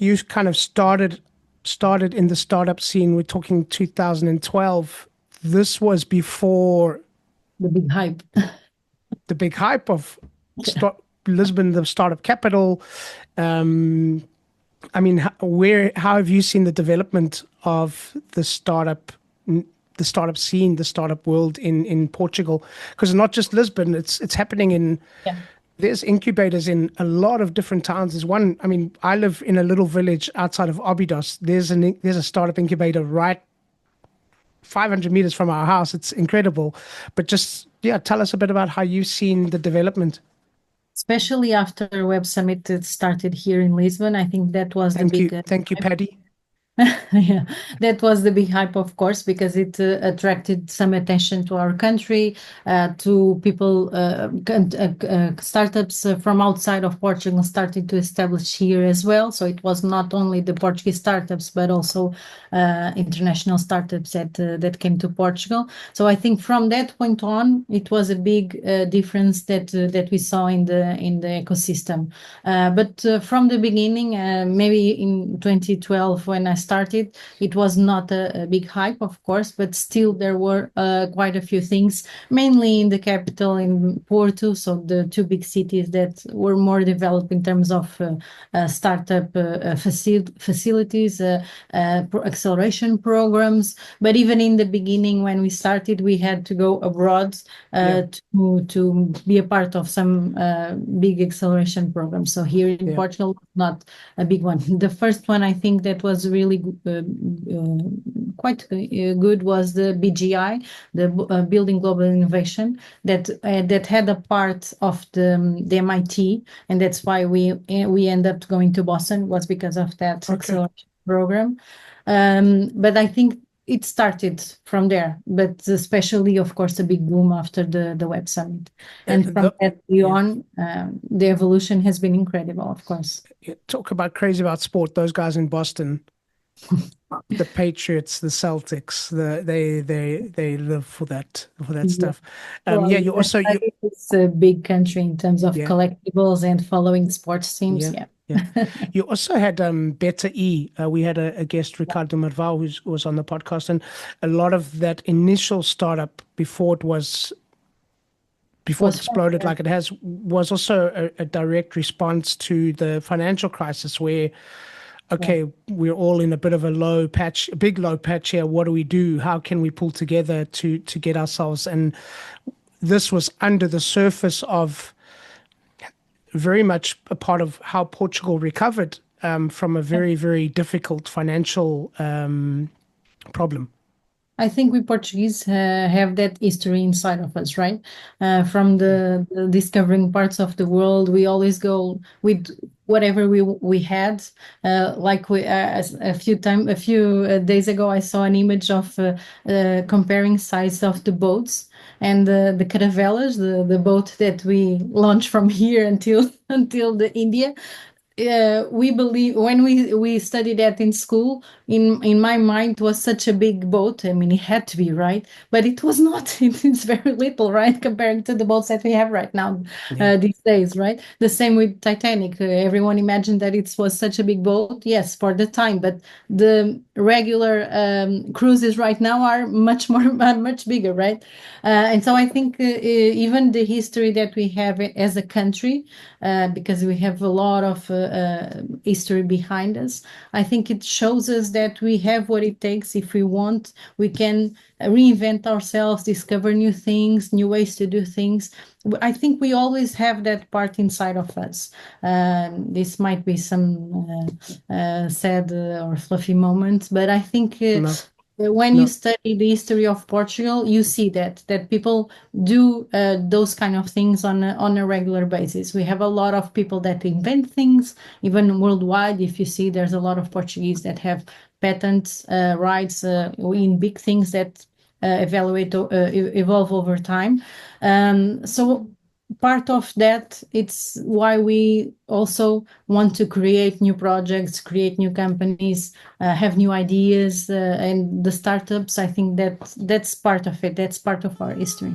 you kind of started in the startup scene. We're talking 2012. This was before The big hype. the big hype of Lisbon, the startup capital. Um, I mean, how have you seen the development of the startup scene, the startup world in Portugal? Because not just Lisbon, it's happening in. Yeah. There's incubators in a lot of different towns. There's one. I mean, I live in a little village outside of Abydos. There's a startup incubator right 500 meters from our house. It's incredible. But just yeah, tell us a bit about how you've seen the development. Especially after Web Summit that started here in Lisbon, I think that was the big Thank you, Paddy. Yeah, that was the big hype, of course, because it attracted some attention to our country, to people, startups from outside of Portugal started to establish here as well. So it was not only the Portuguese startups, but also international startups that came to Portugal. So I think from that point on, it was a big difference that we saw in the ecosystem. But from the beginning, maybe in 2012 when I started, it was not a big hype, of course, but still there were quite a few things, mainly in the capital, in Porto, so the two big cities that were more developed in terms of startup facilities, acceleration programs. But even in the beginning, when we started, we had to go abroad Yeah, to be a part of some big acceleration programs. So here in yeah. Portugal, not a big one. The first one I think that was really quite good was the BGI, the Building Global Innovation, that had a part of the MIT, and that's why we end up going to Boston, was because of that Okay. acceleration program. But I think it started from there, but especially, of course, a big boom after the Web Summit. And from that Yeah. on, the evolution has been incredible, of course. Yeah, talk about crazy about sport. Those guys in Boston, the Patriots, the Celtics, they live for that Yeah. stuff. Well, Yeah, you also you it's a big country in terms of yeah collectibles and following sports teams. yeah Yeah. yeah. You also had Better E. We had a guest, Ricardo Marval, who was on the podcast, and a lot of that initial startup before it Was fun. exploded Yeah. like it has was also a direct response to the financial crisis where Yeah. okay, we're all in a bit of a big low patch here. What do we do? How can we pull together to get ourselves? And this was under the surface of very much a part of how Portugal recovered from a very, very difficult financial problem. I think we Portuguese have that history inside of us, right? From the discovering parts of the world, we always go with whatever we had. Like a few days ago, I saw an image of comparing size of the boats and the caravelas, the boat that we launch from here until until the India. We believe when we studied that in school, in my mind, it was such a big boat. I mean, it had to be, right, but it was not. It's very little, right, compared to the boats that we have right now, Yeah. these days, right? The same with Titanic. Everyone imagined that it was such a big boat, yes, for the time, but the regular cruises right now are much more much bigger, right? And so I think even the history that we have as a country, because we have a lot of history behind us. I think it shows us that we have what it takes. If we want, we can reinvent ourselves, discover new things, new ways to do things. I think we always have that part inside of us. This might be some sad or fluffy moments, but I think No, when you no. study the history of Portugal, you see that people do those kind of things on a regular basis. We have a lot of people that invent things, even worldwide. If you see, there's a lot of Portuguese that have patents rights in big things that evolve over time. So part of that, it's why we also want to create new projects, create new companies, have new ideas, and the startups. I think that's part of it. That's part of our history.